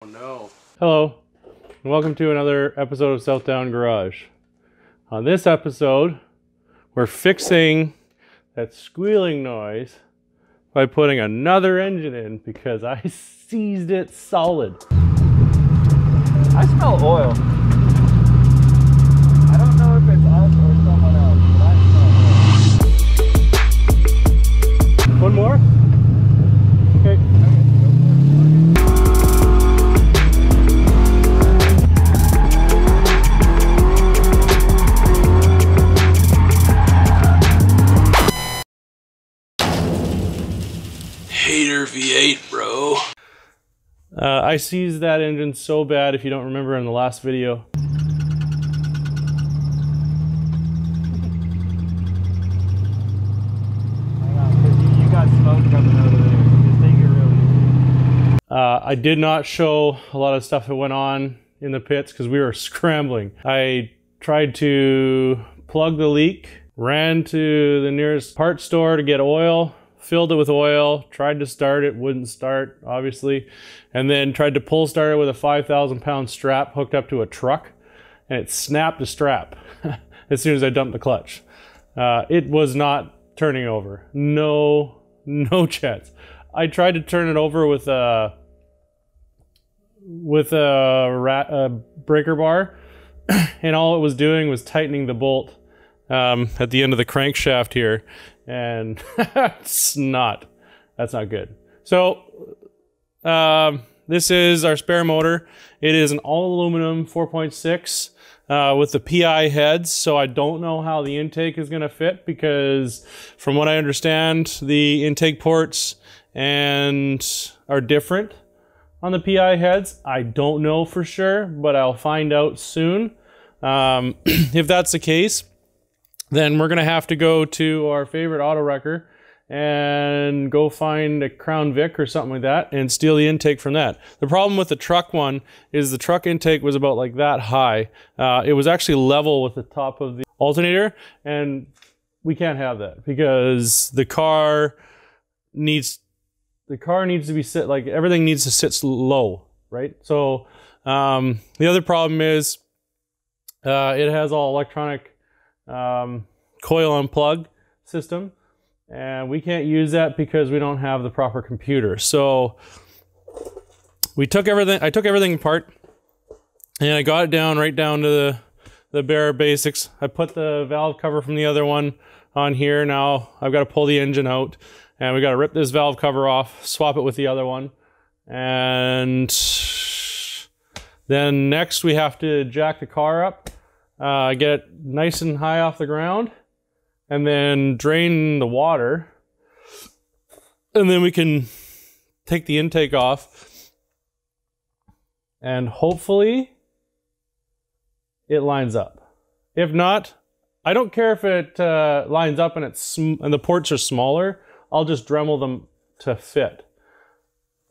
Oh no. Hello, and welcome to another episode of Southdown Garage. On this episode, we're fixing that squealing noise by putting another engine in because I seized it solid. I smell oil. I don't know if it's us or someone else, but I smell oil. One more? Okay. Hater V8, bro. I seized that engine so bad, if you don't remember in the last video. Hang on, because you got smoke coming out of there. Just take it real easy. I did not show a lot of stuff that went on in the pits because we were scrambling. I tried to plug the leak, ran to the nearest parts store to get oil, filled it with oil, tried to start it, wouldn't start, obviously, and then tried to pull start it with a 5,000-pound strap hooked up to a truck, and it snapped the strap as soon as I dumped the clutch. It was not turning over. No chance. I tried to turn it over with a breaker bar, and all it was doing was tightening the bolt at the end of the crankshaft here, and that's not good. So this is our spare motor. It is an all aluminum 4.6 with the PI heads, so I don't know how the intake is going to fit because from what I understand the intake ports are different on the PI heads. I don't know for sure, but I'll find out soon. If that's the case, then we're gonna have to go to our favorite auto wrecker and go find a Crown Vic or something like that and steal the intake from that. The problem with the truck one is the truck intake was about like that high. It was actually level with the top of the alternator, and we can't have that because the car needs to be sit, like everything needs to sit low, right? So the other problem is it has all electronic coil unplug system, and we can't use that because we don't have the proper computer. So I took everything apart and I got it down right down to the bare basics. I put the valve cover from the other one on here. Now I've got to pull the engine out and we got to rip this valve cover off, swap it with the other one, and then next we have to jack the car up, get it nice and high off the ground, and then drain the water, and then we can take the intake off, and hopefully it lines up. If not, I don't care if it lines up and the ports are smaller. I'll just Dremel them to fit.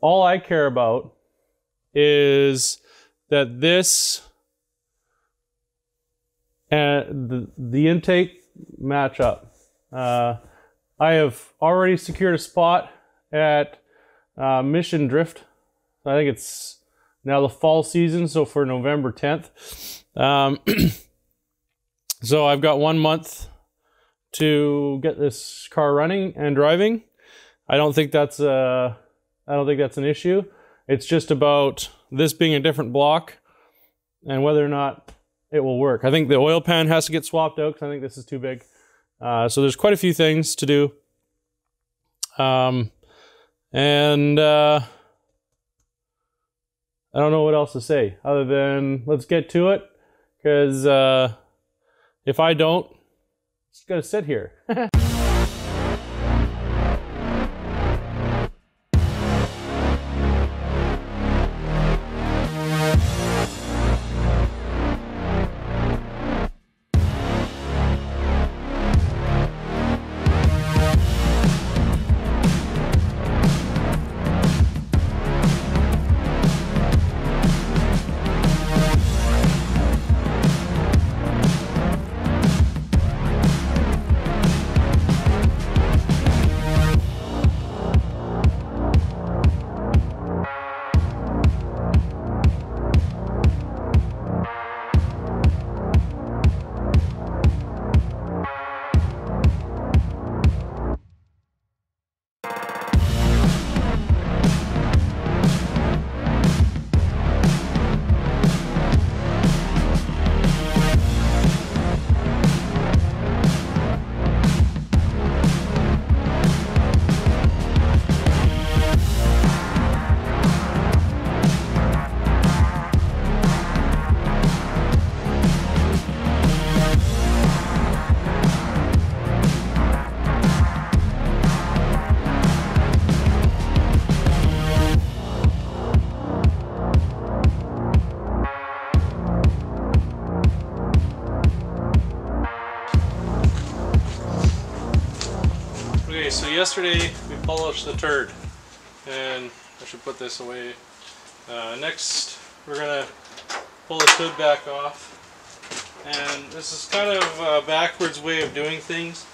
All I care about is that this and the intake match up. I have already secured a spot at Mission Drift. I think it's now the fall season, so for November 10th. So I've got 1 month to get this car running and driving. I don't think that's an issue. It's just about this being a different block and whether or not it will work. I think the oil pan has to get swapped out because I think this is too big. So there's quite a few things to do. I don't know what else to say other than let's get to it, because if I don't, it's gonna sit here. yesterday we polished the turd, and I should put this away. Next we're gonna pull this hood back off, and this is kind of a backwards way of doing things,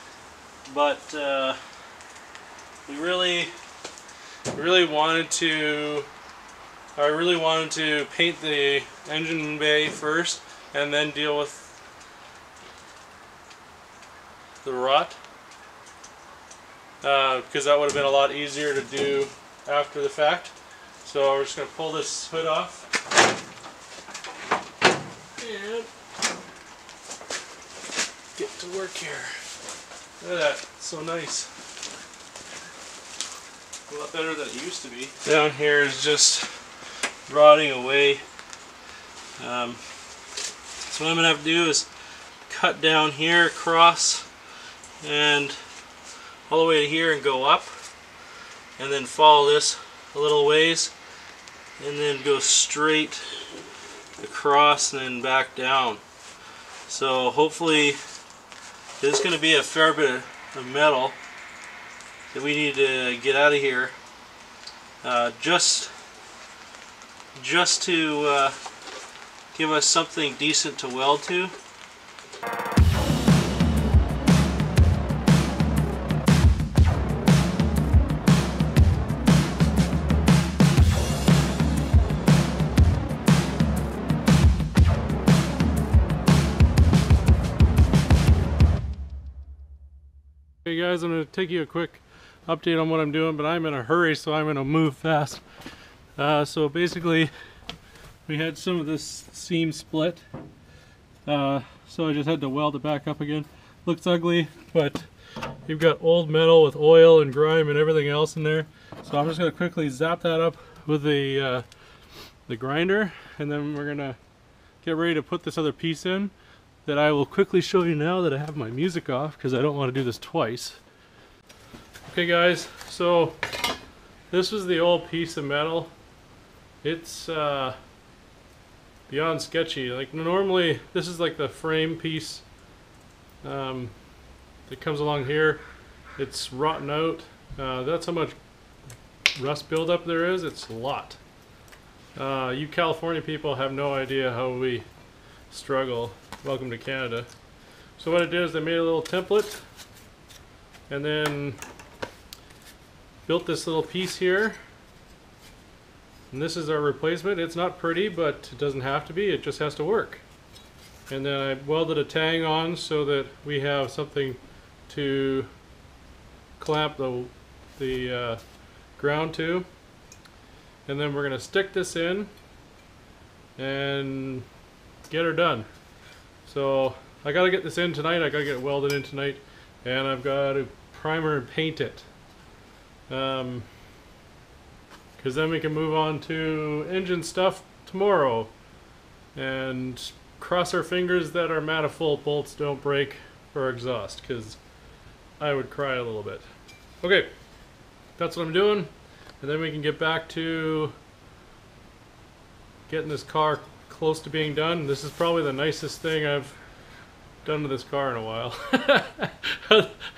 but I really wanted to paint the engine bay first and then deal with the rot, because that would have been a lot easier to do after the fact. So we're just going to pull this hood off and get to work here. Look at that, it's so nice. A lot better than it used to be. Down here is just rotting away. So what I'm going to have to do is cut down here across and all the way to here and go up, and then follow this a little ways and then go straight across and then back down. So hopefully there's going to be a fair bit of metal that we need to get out of here, just to give us something decent to weld to. Hey guys, I'm going to take you a quick update on what I'm doing, but I'm in a hurry, so I'm going to move fast. So basically, we had some of this seam split, so I just had to weld it back up again. Looks ugly, but you've got old metal with oil and grime and everything else in there. So I'm just going to quickly zap that up with the grinder, and then we're going to get ready to put this other piece in that I will quickly show you now that I have my music off, because I don't want to do this twice. Okay guys, so this was the old piece of metal. It's beyond sketchy. Like normally this is like the frame piece that comes along here. It's rotten out. That's how much rust buildup there is. It's a lot. You California people have no idea how we struggle. Welcome to Canada. So what I did is I made a little template and then built this little piece here, and this is our replacement. It's not pretty, but it doesn't have to be, it just has to work. And then I welded a tang on so that we have something to clamp the ground to, and then we're going to stick this in and get her done. So I got to get this in tonight, I got to get it welded in tonight, and I've got to primer and paint it. Because then we can move on to engine stuff tomorrow and cross our fingers that our manifold bolts don't break for exhaust, because I would cry a little bit. Okay, that's what I'm doing, and then we can get back to getting this car close to being done. This is probably the nicest thing I've done to this car in a while,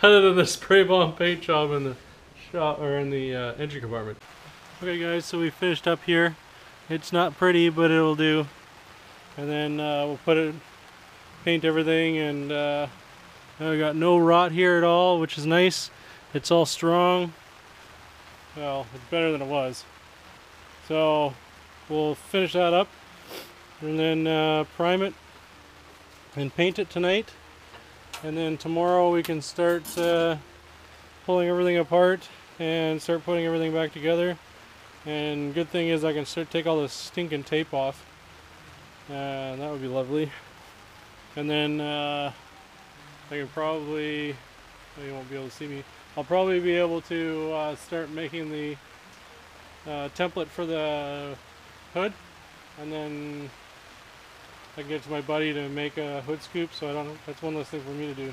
other than the spray bomb paint job in the shop or in the engine compartment. Okay guys, so we finished up here. It's not pretty, but it'll do. And then we'll put it, paint everything, and now we got no rot here at all, which is nice. It's all strong. Well, it's better than it was. So we'll finish that up and then prime it and paint it tonight, and then tomorrow we can start pulling everything apart and start putting everything back together. And good thing is I can start take all this stinking tape off, and that would be lovely. And then I can probably, well, you won't be able to see me, I'll probably be able to start making the template for the hood, and then I can get to my buddy to make a hood scoop, so I don't, that's one less thing for me to do.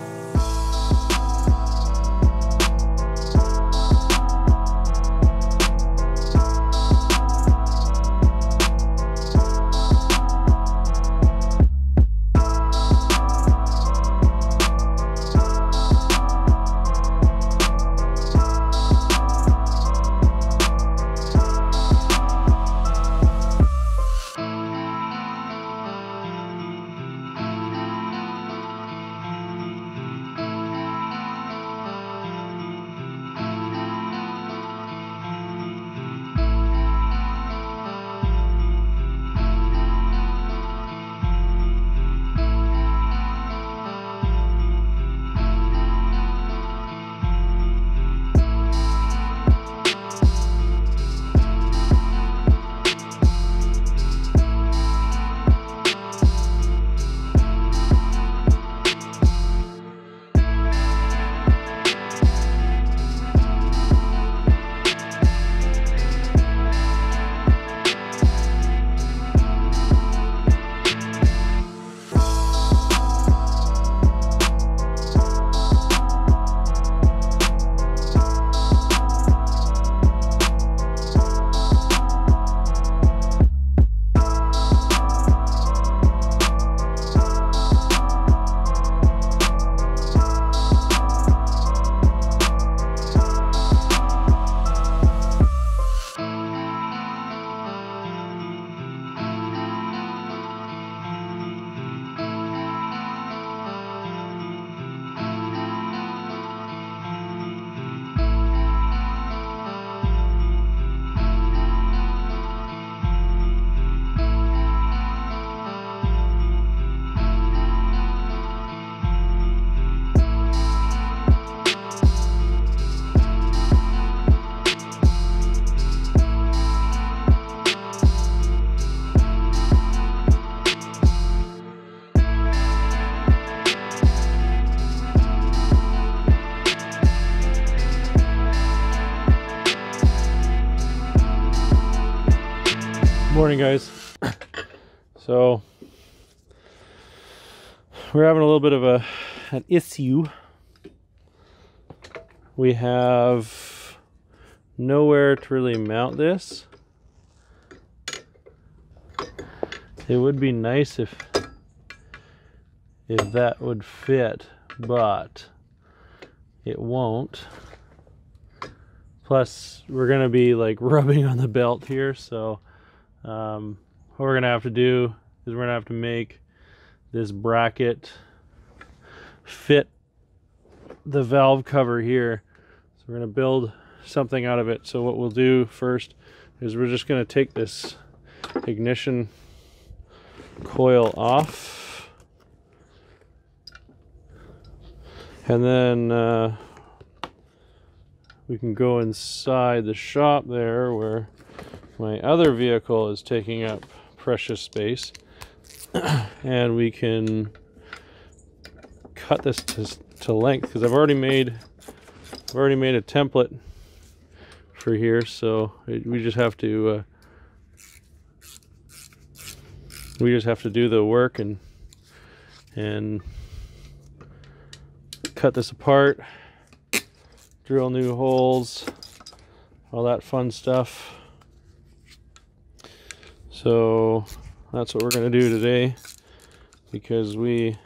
Morning, guys. So we're having a little bit of an issue. We have nowhere to really mount this. It would be nice if that would fit, but it won't. Plus, we're gonna be like rubbing on the belt here, so what we're gonna have to do is we're gonna have to make this bracket fit the valve cover here. So we're gonna build something out of it. So what we'll do first is we're just gonna take this ignition coil off, and then we can go inside the shop there where my other vehicle is taking up precious space, and we can cut this to length, because I've already made a template for here. So we just have to do the work and cut this apart, drill new holes, all that fun stuff. So that's what we're going to do today, because we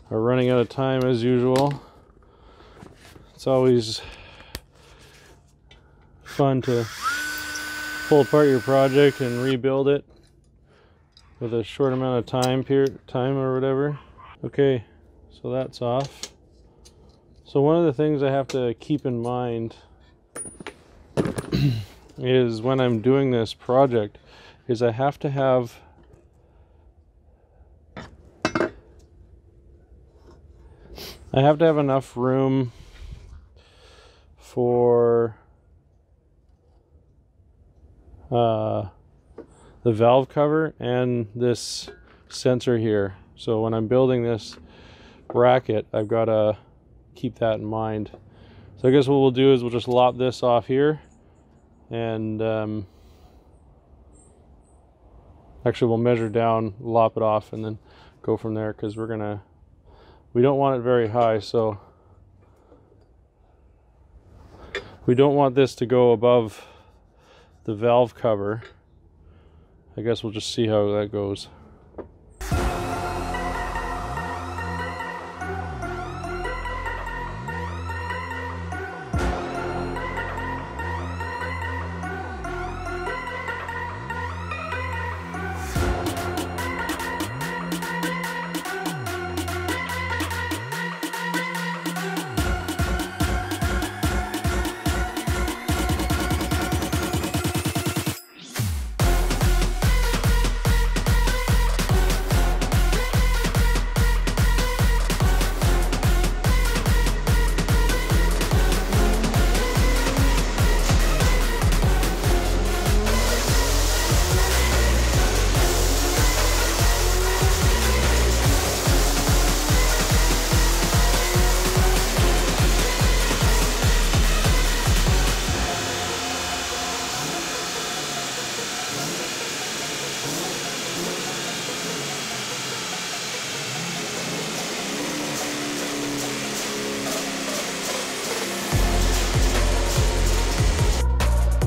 are running out of time as usual. It's always fun to pull apart your project and rebuild it with a short amount of time or whatever. Okay, so that's off. So one of the things I have to keep in mind is when I'm doing this project is I have to have enough room for the valve cover and this sensor here. So when I'm building this bracket, I've got to keep that in mind. So I guess what we'll do is we'll just lop this off here, and actually we'll measure down, lop it off, and then go from there, because we don't want it very high, so we don't want this to go above the valve cover. I guess we'll just see how that goes.